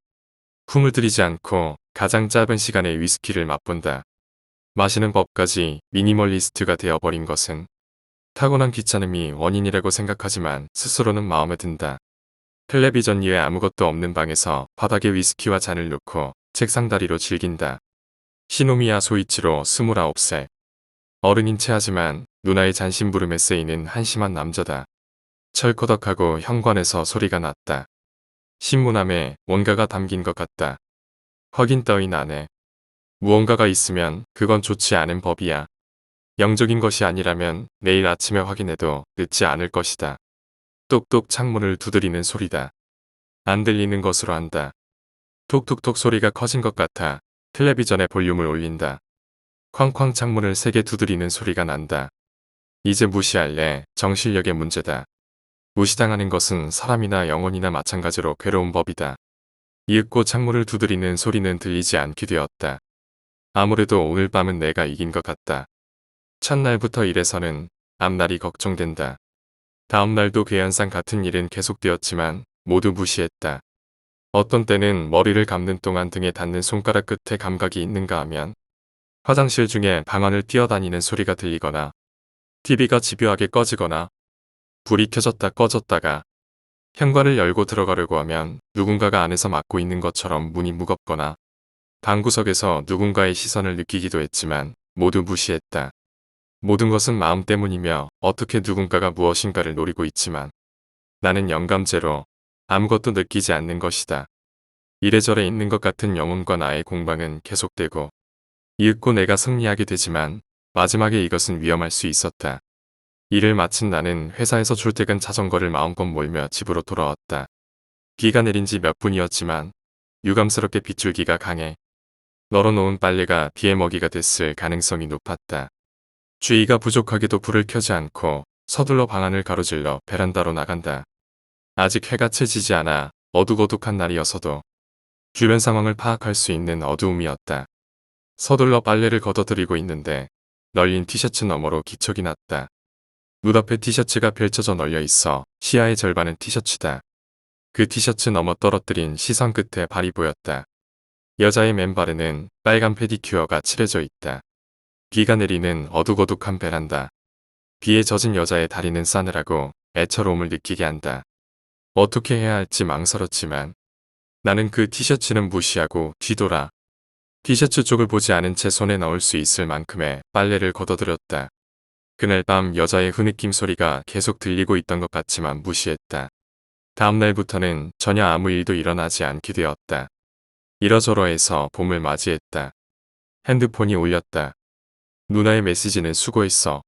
품을 들이지 않고 가장 짧은 시간에 위스키를 맛본다. 마시는 법까지 미니멀리스트가 되어버린 것은 타고난 귀찮음이 원인이라고 생각하지만 스스로는 마음에 든다. 텔레비전 이외 아무것도 없는 방에서 바닥에 위스키와 잔을 놓고 책상 다리로 즐긴다. 시노미야 소이치로 29살. 어른인 체하지만 누나의 잔심부름에 쓰이는 한심한 남자다. 철커덕하고 현관에서 소리가 났다. 신문함에 뭔가가 담긴 것 같다. 확인 따윈 안 해. 무언가가 있으면 그건 좋지 않은 법이야. 영적인 것이 아니라면 내일 아침에 확인해도 늦지 않을 것이다. 똑똑 창문을 두드리는 소리다. 안 들리는 것으로 한다. 톡톡톡 소리가 커진 것 같아 텔레비전의 볼륨을 올린다. 쾅쾅 창문을 세게 두드리는 소리가 난다. 이제 무시할래. 정신력의 문제다. 무시당하는 것은 사람이나 영혼이나 마찬가지로 괴로운 법이다. 이윽고 창문을 두드리는 소리는 들리지 않게 되었다. 아무래도 오늘 밤은 내가 이긴 것 같다. 첫날부터 이래서는 앞날이 걱정된다. 다음날도 괴현상 같은 일은 계속되었지만 모두 무시했다. 어떤 때는 머리를 감는 동안 등에 닿는 손가락 끝에 감각이 있는가 하면 화장실 중에 방안을 뛰어다니는 소리가 들리거나 TV가 집요하게 꺼지거나 불이 켜졌다 꺼졌다가 현관을 열고 들어가려고 하면 누군가가 안에서 막고 있는 것처럼 문이 무겁거나 방구석에서 누군가의 시선을 느끼기도 했지만 모두 무시했다. 모든 것은 마음 때문이며 어떻게 누군가가 무엇인가를 노리고 있지만 나는 영감제로 아무것도 느끼지 않는 것이다. 이래저래 있는 것 같은 영혼과 나의 공방은 계속되고 이윽고 내가 승리하게 되지만 마지막에 이것은 위험할 수 있었다. 일을 마친 나는 회사에서 출퇴근 자전거를 마음껏 몰며 집으로 돌아왔다. 비가 내린 지 몇 분이었지만 유감스럽게 빗줄기가 강해 널어놓은 빨래가 비의 먹이가 됐을 가능성이 높았다. 주의가 부족하게도 불을 켜지 않고 서둘러 방안을 가로질러 베란다로 나간다. 아직 해가 채지지 않아 어둑어둑한 날이어서도 주변 상황을 파악할 수 있는 어두움이었다. 서둘러 빨래를 걷어들이고 있는데 널린 티셔츠 너머로 기척이 났다. 눈앞에 티셔츠가 펼쳐져 널려 있어 시야의 절반은 티셔츠다. 그 티셔츠 너머 떨어뜨린 시선 끝에 발이 보였다. 여자의 맨발에는 빨간 페디큐어가 칠해져 있다. 비가 내리는 어둑어둑한 베란다. 비에 젖은 여자의 다리는 싸늘하고 애처로움을 느끼게 한다. 어떻게 해야 할지 망설였지만 나는 그 티셔츠는 무시하고 뒤돌아 티셔츠 쪽을 보지 않은 채 손에 넣을 수 있을 만큼의 빨래를 걷어들였다. 그날 밤 여자의 흐느낌 소리가 계속 들리고 있던 것 같지만 무시했다. 다음날부터는 전혀 아무 일도 일어나지 않게 되었다. 이러저러해서 봄을 맞이했다. 핸드폰이 울렸다. 누나의 메시지는 수고했어.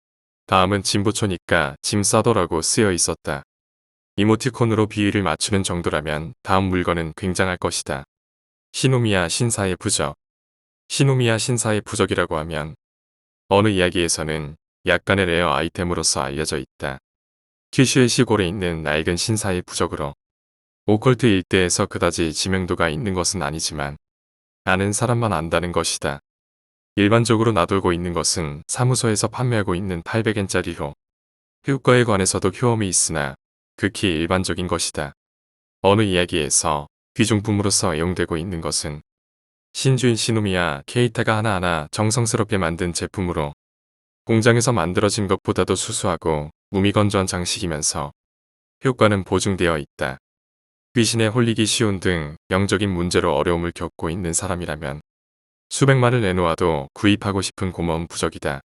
다음은 진보초니까 짐 싸더라고 쓰여 있었다. 이모티콘으로 비위를 맞추는 정도라면 다음 물건은 굉장할 것이다. 시노미야 신사의 부적. 시노미야 신사의 부적이라고 하면 어느 이야기에서는 약간의 레어 아이템으로서 알려져 있다. 큐슈의 시골에 있는 낡은 신사의 부적으로 오컬트 일대에서 그다지 지명도가 있는 것은 아니지만 아는 사람만 안다는 것이다. 일반적으로 놔돌고 있는 것은 사무소에서 판매하고 있는 800엔짜리로 효과에 관해서도 효험이 있으나 극히 일반적인 것이다. 어느 이야기에서 귀중품으로서 애용되고 있는 것은 신주인 시노미야 케이타가 하나하나 정성스럽게 만든 제품으로 공장에서 만들어진 것보다도 수수하고 무미건조한 장식이면서 효과는 보증되어 있다. 귀신에 홀리기 쉬운 등 영적인 문제로 어려움을 겪고 있는 사람이라면 수백만을 내놓아도 구입하고 싶은 고마운 부적이다.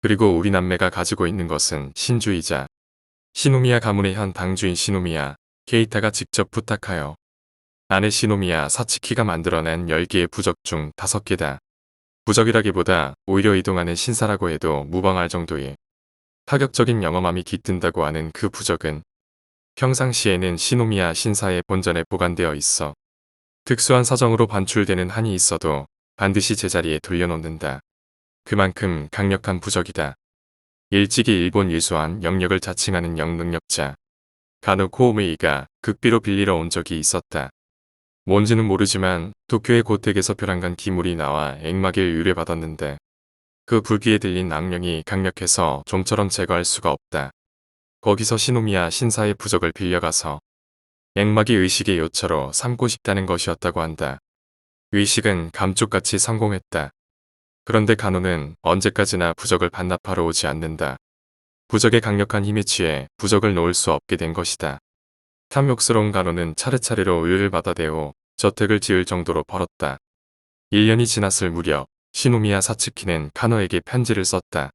그리고 우리 남매가 가지고 있는 것은 신주이자 시노미야 가문의 현 당주인 시노미야 케이타가 직접 부탁하여 아내 시노미야 사츠키가 만들어낸 10개의 부적 중 5개다. 부적이라기보다 오히려 이동하는 신사라고 해도 무방할 정도의 파격적인 영험함이 깃든다고 하는 그 부적은 평상시에는 시노미야 신사의 본전에 보관되어 있어 특수한 사정으로 반출되는 한이 있어도 반드시 제자리에 돌려놓는다. 그만큼 강력한 부적이다. 일찍이 일본 일소한 영역을 자칭하는 영능력자 가누 코우메이가 극비로 빌리러 온 적이 있었다. 뭔지는 모르지만 도쿄의 고택에서 벼랑간 기물이 나와 액막을 의뢰받았는데 그 불기에 들린 악령이 강력해서 좀처럼 제거할 수가 없다. 거기서 시노미야 신사의 부적을 빌려가서 액막이 의식의 요처로 삼고 싶다는 것이었다고 한다. 의식은 감쪽같이 성공했다. 그런데 간호는 언제까지나 부적을 반납하러 오지 않는다. 부적의 강력한 힘에 취해 부적을 놓을 수 없게 된 것이다. 탐욕스러운 간호는 차례차례로 의뢰를 받아대어 저택을 지을 정도로 벌었다. 1년이 지났을 무렵 시노미야 사츠키는 간호에게 편지를 썼다.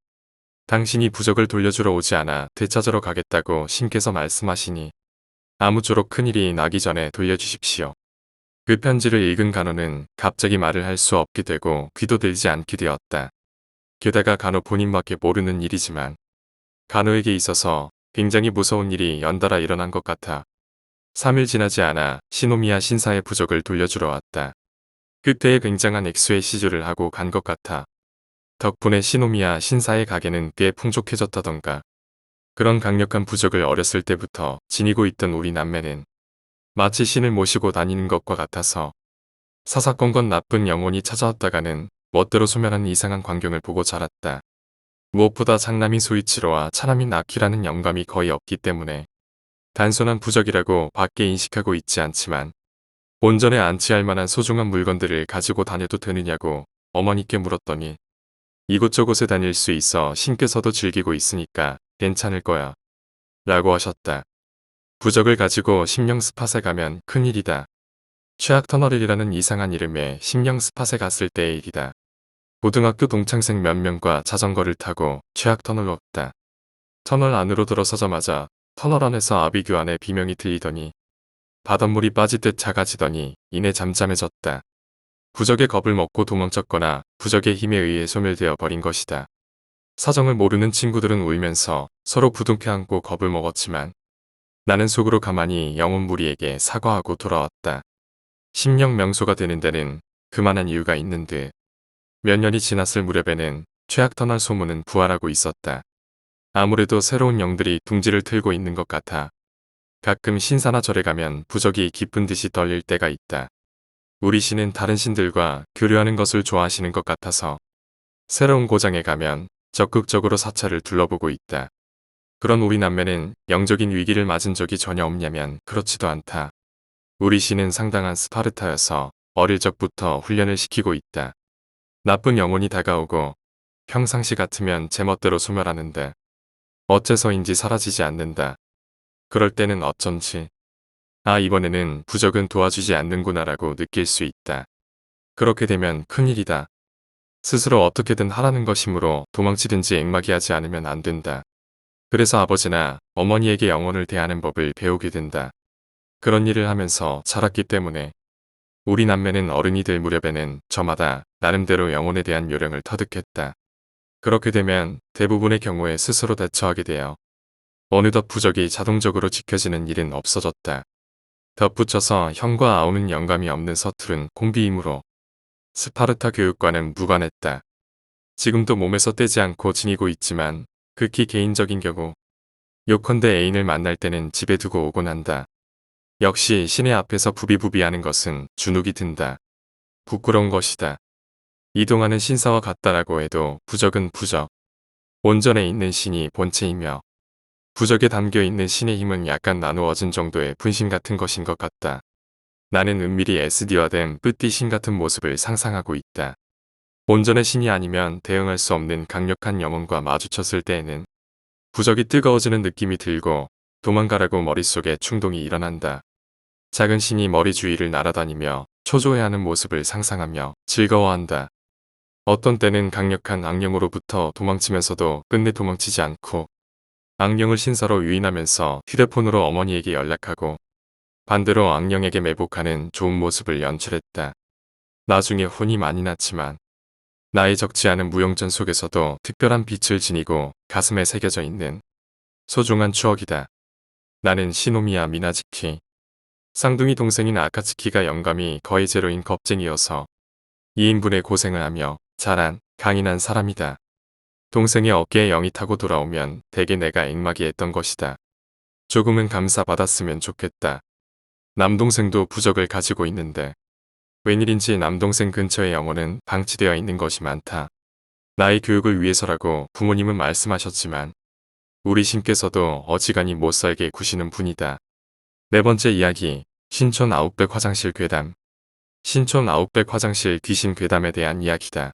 당신이 부적을 돌려주러 오지 않아 되찾으러 가겠다고 신께서 말씀하시니 아무쪼록 큰일이 나기 전에 돌려주십시오. 그 편지를 읽은 간호는 갑자기 말을 할 수 없게 되고 귀도 들지 않게 되었다. 게다가 간호 본인밖에 모르는 일이지만 간호에게 있어서 굉장히 무서운 일이 연달아 일어난 것 같아 3일 지나지 않아 시노미야 신사의 부적을 돌려주러 왔다. 그때에 굉장한 액수의 시주를 하고 간 것 같아. 덕분에 시노미야 신사의 가게는 꽤 풍족해졌다던가. 그런 강력한 부적을 어렸을 때부터 지니고 있던 우리 남매는 마치 신을 모시고 다니는 것과 같아서 사사건건 나쁜 영혼이 찾아왔다가는 멋대로 소멸하는 이상한 광경을 보고 자랐다. 무엇보다 장남인 소이치로와 차남인 아키라는 영감이 거의 없기 때문에 단순한 부적이라고 밖에 인식하고 있지 않지만 본전에 안치할 만한 소중한 물건들을 가지고 다녀도 되느냐고 어머니께 물었더니 이곳저곳에 다닐 수 있어 신께서도 즐기고 있으니까 괜찮을 거야 라고 하셨다. 부적을 가지고 심령 스팟에 가면 큰일이다. 최악 터널이라는 이상한 이름의 심령 스팟에 갔을 때의 일이다. 고등학교 동창생 몇 명과 자전거를 타고 최악 터널 왔다. 터널 안으로 들어서자마자 터널 안에서 아비규환의 비명이 들리더니 바닷물이 빠지듯 작아지더니 이내 잠잠해졌다. 부적의 겁을 먹고 도망쳤거나 부적의 힘에 의해 소멸되어 버린 것이다. 사정을 모르는 친구들은 울면서 서로 부둥켜 안고 겁을 먹었지만 나는 속으로 가만히 영혼무리에게 사과하고 돌아왔다. 심령 명소가 되는 데는 그만한 이유가 있는 듯. 몇 년이 지났을 무렵에는 최악터널 소문은 부활하고 있었다. 아무래도 새로운 영들이 둥지를 틀고 있는 것 같아. 가끔 신사나 절에 가면 부적이 기쁜 듯이 떨릴 때가 있다. 우리 신은 다른 신들과 교류하는 것을 좋아하시는 것 같아서 새로운 고장에 가면 적극적으로 사찰을 둘러보고 있다. 그런 우리 남매는 영적인 위기를 맞은 적이 전혀 없냐면 그렇지도 않다. 우리 신은 상당한 스파르타여서 어릴 적부터 훈련을 시키고 있다. 나쁜 영혼이 다가오고 평상시 같으면 제멋대로 소멸하는데 어째서인지 사라지지 않는다. 그럴 때는 어쩐지 아 이번에는 부적은 도와주지 않는구나라고 느낄 수 있다. 그렇게 되면 큰일이다. 스스로 어떻게든 하라는 것이므로 도망치든지 액막이 하지 않으면 안 된다. 그래서 아버지나 어머니에게 영혼을 대하는 법을 배우게 된다. 그런 일을 하면서 자랐기 때문에 우리 남매는 어른이 될 무렵에는 저마다 나름대로 영혼에 대한 요령을 터득했다. 그렇게 되면 대부분의 경우에 스스로 대처하게 되어 어느덧 부적이 자동적으로 지켜지는 일은 없어졌다. 덧붙여서 형과 아우는 영감이 없는 서투른 공비이므로 스파르타 교육과는 무관했다. 지금도 몸에서 떼지 않고 지니고 있지만 극히 개인적인 경우 요컨대 애인을 만날 때는 집에 두고 오곤 한다. 역시 신의 앞에서 부비부비하는 것은 주눅이 든다. 부끄러운 것이다. 이동하는 신사와 같다라고 해도 부적은 부적. 본전에 있는 신이 본체이며 부적에 담겨있는 신의 힘은 약간 나누어진 정도의 분신 같은 것인 것 같다. 나는 은밀히 SD화된 뿌띠 신 같은 모습을 상상하고 있다. 온전의 신이 아니면 대응할 수 없는 강력한 영혼과 마주쳤을 때에는 부적이 뜨거워지는 느낌이 들고 도망가라고 머릿속에 충동이 일어난다. 작은 신이 머리 주위를 날아다니며 초조해하는 모습을 상상하며 즐거워한다. 어떤 때는 강력한 악령으로부터 도망치면서도 끝내 도망치지 않고 악령을 신사로 유인하면서 휴대폰으로 어머니에게 연락하고 반대로 악령에게 매복하는 좋은 모습을 연출했다. 나중에 혼이 많이 났지만 나의 적지 않은 무용전 속에서도 특별한 빛을 지니고 가슴에 새겨져 있는 소중한 추억이다. 나는 시노미야 미나즈키. 쌍둥이 동생인 아카츠키가 영감이 거의 제로인 겁쟁이여서 2인분의 고생을 하며 자란 강인한 사람이다. 동생의 어깨에 영이 타고 돌아오면 대개 내가 앵마기 했던 것이다. 조금은 감사받았으면 좋겠다. 남동생도 부적을 가지고 있는데 웬일인지 남동생 근처의 영혼은 방치되어 있는 것이 많다. 나의 교육을 위해서라고 부모님은 말씀하셨지만 우리 신께서도 어지간히 못살게 구시는 분이다. 네 번째 이야기, 신촌 아웃백 화장실 괴담. 신촌 아웃백 화장실 귀신 괴담에 대한 이야기다.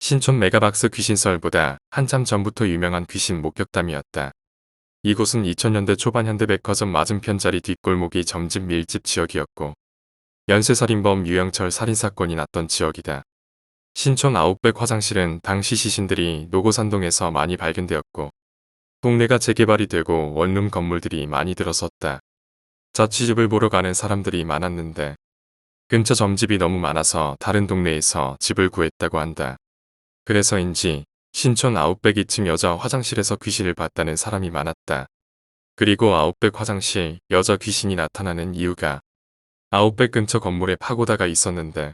신촌 메가박스 귀신설보다 한참 전부터 유명한 귀신 목격담이었다. 이곳은 2000년대 초반 현대백화점 맞은편 자리 뒷골목이 점집 밀집 지역이었고 연쇄살인범 유영철 살인사건이 났던 지역이다. 신촌 아웃백 화장실은 당시 시신들이 노고산동에서 많이 발견되었고 동네가 재개발이 되고 원룸 건물들이 많이 들어섰다. 자취집을 보러 가는 사람들이 많았는데 근처 점집이 너무 많아서 다른 동네에서 집을 구했다고 한다. 그래서인지 신촌 아웃백 2층 여자 화장실에서 귀신을 봤다는 사람이 많았다. 그리고 아웃백 화장실 여자 귀신이 나타나는 이유가 아웃백 근처 건물에 파고다가 있었는데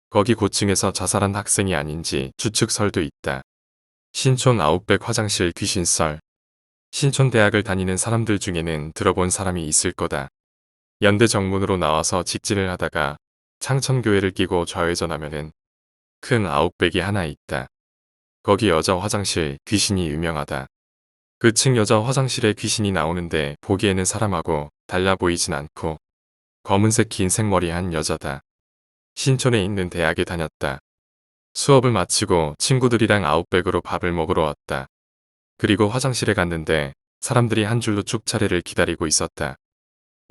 거기 고층에서 자살한 학생이 아닌지 추측설도 있다. 신촌 아웃백 화장실 귀신설. 신촌 대학을 다니는 사람들 중에는 들어본 사람이 있을 거다. 연대 정문으로 나와서 직진을 하다가 창천교회를 끼고 좌회전하면은 큰 아웃백이 하나 있다. 거기 여자 화장실 귀신이 유명하다. 그 층 여자 화장실에 귀신이 나오는데 보기에는 사람하고 달라 보이진 않고 검은색 긴 생머리 한 여자다. 신촌에 있는 대학에 다녔다. 수업을 마치고 친구들이랑 아웃백으로 밥을 먹으러 왔다. 그리고 화장실에 갔는데 사람들이 한 줄로 쭉 차례를 기다리고 있었다.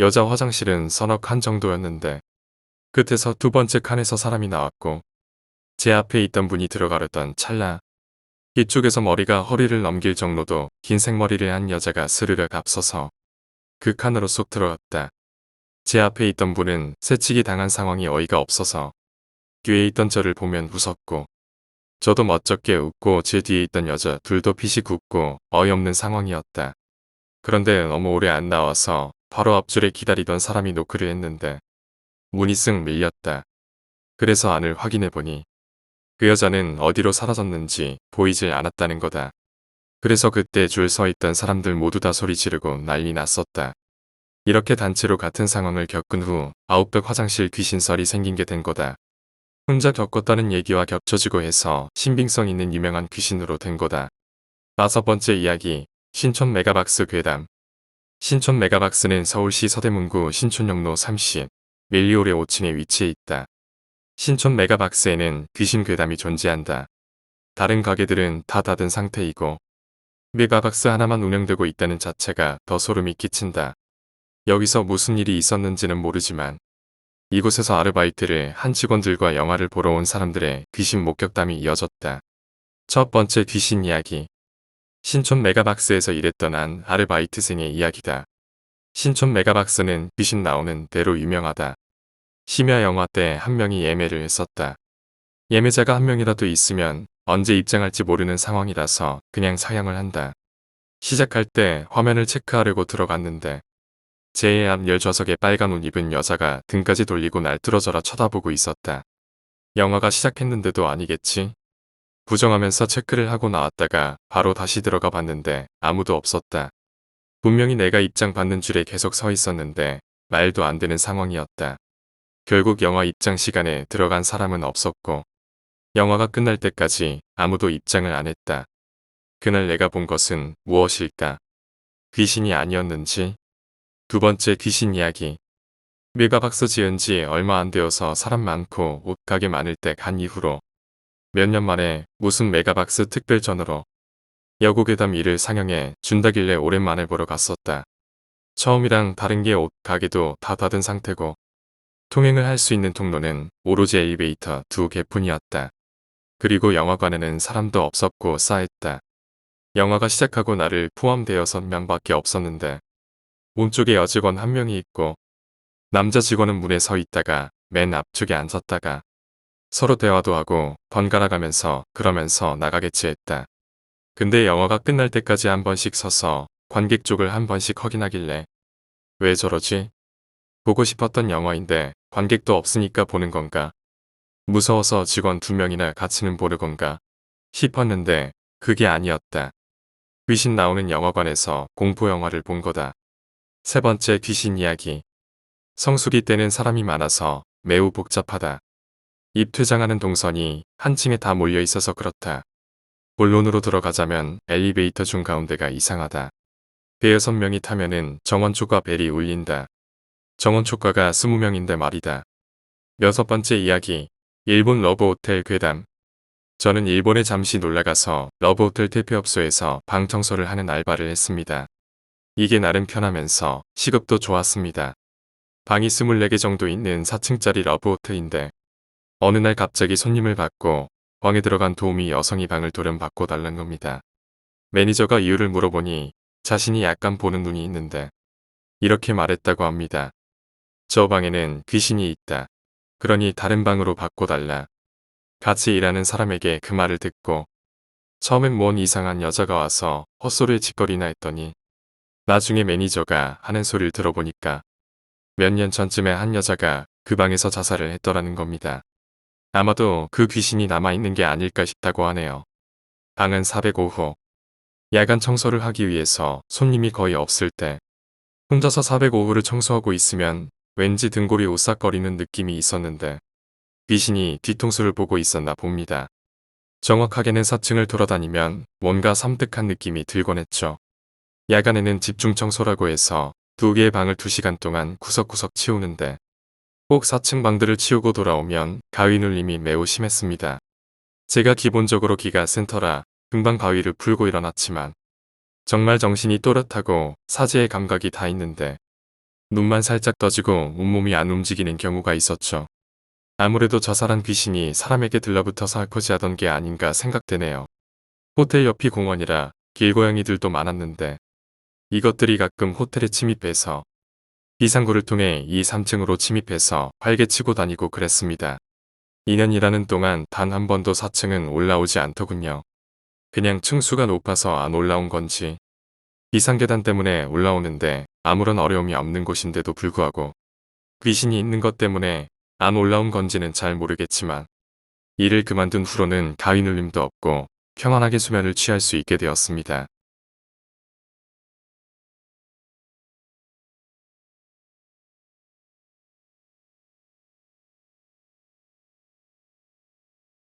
여자 화장실은 서너 칸 정도였는데 끝에서 두 번째 칸에서 사람이 나왔고 제 앞에 있던 분이 들어가려던 찰나 이쪽에서 머리가 허리를 넘길 정도도 긴 생머리를 한 여자가 스르륵 앞서서 그 칸으로 쏙 들어갔다. 제 앞에 있던 분은 새치기 당한 상황이 어이가 없어서 뒤에 있던 저를 보면 웃었고 저도 멋쩍게 웃고 제 뒤에 있던 여자 둘도 피식 웃고 어이없는 상황이었다. 그런데 너무 오래 안 나와서 바로 앞줄에 기다리던 사람이 노크를 했는데 문이 쓱 밀렸다. 그래서 안을 확인해보니 그 여자는 어디로 사라졌는지 보이질 않았다는 거다. 그래서 그때 줄 서 있던 사람들 모두 다 소리 지르고 난리 났었다. 이렇게 단체로 같은 상황을 겪은 후 아웃백 화장실 귀신설이 생긴 게 된 거다. 혼자 겪었다는 얘기와 겹쳐지고 해서 신빙성 있는 유명한 귀신으로 된 거다. 5번째 이야기, 신촌 메가박스 괴담. 신촌 메가박스는 서울시 서대문구 신촌역로 30, 밀리오레 5층에 위치해 있다. 신촌 메가박스에는 귀신 괴담이 존재한다. 다른 가게들은 다 닫은 상태이고 메가박스 하나만 운영되고 있다는 자체가 더 소름이 끼친다. 여기서 무슨 일이 있었는지는 모르지만 이곳에서 아르바이트를 한 직원들과 영화를 보러 온 사람들의 귀신 목격담이 이어졌다. 첫 번째 귀신 이야기. 신촌 메가박스에서 일했던 한 아르바이트생의 이야기다. 신촌 메가박스는 귀신 나오는 데로 유명하다. 심야 영화 때 한 명이 예매를 했었다. 예매자가 한 명이라도 있으면 언제 입장할지 모르는 상황이라서 그냥 사양을 한다. 시작할 때 화면을 체크하려고 들어갔는데 제의 앞 열좌석에 빨간 옷 입은 여자가 등까지 돌리고 날 뚫어져라 쳐다보고 있었다. 영화가 시작했는데도 아니겠지? 부정하면서 체크를 하고 나왔다가 바로 다시 들어가 봤는데 아무도 없었다. 분명히 내가 입장 받는 줄에 계속 서 있었는데 말도 안 되는 상황이었다. 결국 영화 입장 시간에 들어간 사람은 없었고 영화가 끝날 때까지 아무도 입장을 안 했다. 그날 내가 본 것은 무엇일까? 귀신이 아니었는지? 두 번째 귀신 이야기. 메가박스 지은 지 얼마 안 되어서 사람 많고 옷가게 많을 때 간 이후로 몇 년 만에 무슨 메가박스 특별 전으로 여고괴담 일을 상영해 준다길래 오랜만에 보러 갔었다. 처음이랑 다른 게 옷 가게도 다 닫은 상태고 통행을 할 수 있는 통로는 오로지 엘리베이터 2개뿐이었다. 그리고 영화관에는 사람도 없었고 싸했다. 영화가 시작하고 나를 포함되어 6명밖에 없었는데 몸쪽에 여직원 1명이 있고 남자 직원은 문에 서 있다가 맨 앞쪽에 앉았다가 서로 대화도 하고 번갈아 가면서 그러면서 나가겠지 했다. 근데 영화가 끝날 때까지 한 번씩 서서 관객 쪽을 한 번씩 확인하길래 왜 저러지? 보고 싶었던 영화인데 관객도 없으니까 보는 건가? 무서워서 직원 2명이나 같이는 보는 건가? 싶었는데 그게 아니었다. 귀신 나오는 영화관에서 공포 영화를 본 거다. 세 번째 귀신 이야기. 성수기 때는 사람이 많아서 매우 복잡하다. 입퇴장하는 동선이 한 층에 다 몰려 있어서 그렇다. 본론으로 들어가자면 엘리베이터 중 가운데가 이상하다. 대여섯 명이 타면은 정원초과 벨이 울린다. 정원초과가 20명인데 말이다. 여섯 번째 이야기. 일본 러브호텔 괴담. 저는 일본에 잠시 놀러가서 러브호텔 대표업소에서 방 청소를 하는 알바를 했습니다. 이게 나름 편하면서 시급도 좋았습니다. 방이 24개 정도 있는 4층짜리 러브호텔인데 어느 날 갑자기 손님을 받고 방에 들어간 도우미 여성이 방을 돌려받고 달란 겁니다. 매니저가 이유를 물어보니 자신이 약간 보는 눈이 있는데 이렇게 말했다고 합니다. 저 방에는 귀신이 있다. 그러니 다른 방으로 바꿔달라. 같이 일하는 사람에게 그 말을 듣고 처음엔 뭔 이상한 여자가 와서 헛소리를 짓거리나 했더니 나중에 매니저가 하는 소리를 들어보니까 몇 년 전쯤에 한 여자가 그 방에서 자살을 했더라는 겁니다. 아마도 그 귀신이 남아있는 게 아닐까 싶다고 하네요. 방은 405호. 야간 청소를 하기 위해서 손님이 거의 없을 때 혼자서 405호를 청소하고 있으면 왠지 등골이 오싹거리는 느낌이 있었는데 귀신이 뒤통수를 보고 있었나 봅니다. 정확하게는 4층을 돌아다니면 뭔가 섬뜩한 느낌이 들곤 했죠. 야간에는 집중 청소라고 해서 2개의 방을 2시간 동안 구석구석 치우는데 꼭 4층 방들을 치우고 돌아오면 가위 눌림이 매우 심했습니다. 제가 기본적으로 기가 센 터라 금방 가위를 풀고 일어났지만 정말 정신이 또렷하고 사지의 감각이 다 있는데 눈만 살짝 떠지고 온몸이 안 움직이는 경우가 있었죠. 아무래도 저살한 귀신이 사람에게 들러붙어서 할코지하던 게 아닌가 생각되네요. 호텔 옆이 공원이라 길고양이들도 많았는데 이것들이 가끔 호텔에 침입해서 비상구를 통해 2, 3층으로 침입해서 활개치고 다니고 그랬습니다. 2년 일하는 동안 단 한 번도 4층은 올라오지 않더군요. 그냥 층수가 높아서 안 올라온 건지 비상계단 때문에 올라오는데 아무런 어려움이 없는 곳인데도 불구하고 귀신이 있는 것 때문에 안 올라온 건지는 잘 모르겠지만 일을 그만둔 후로는 가위 눌림도 없고 평안하게 수면을 취할 수 있게 되었습니다.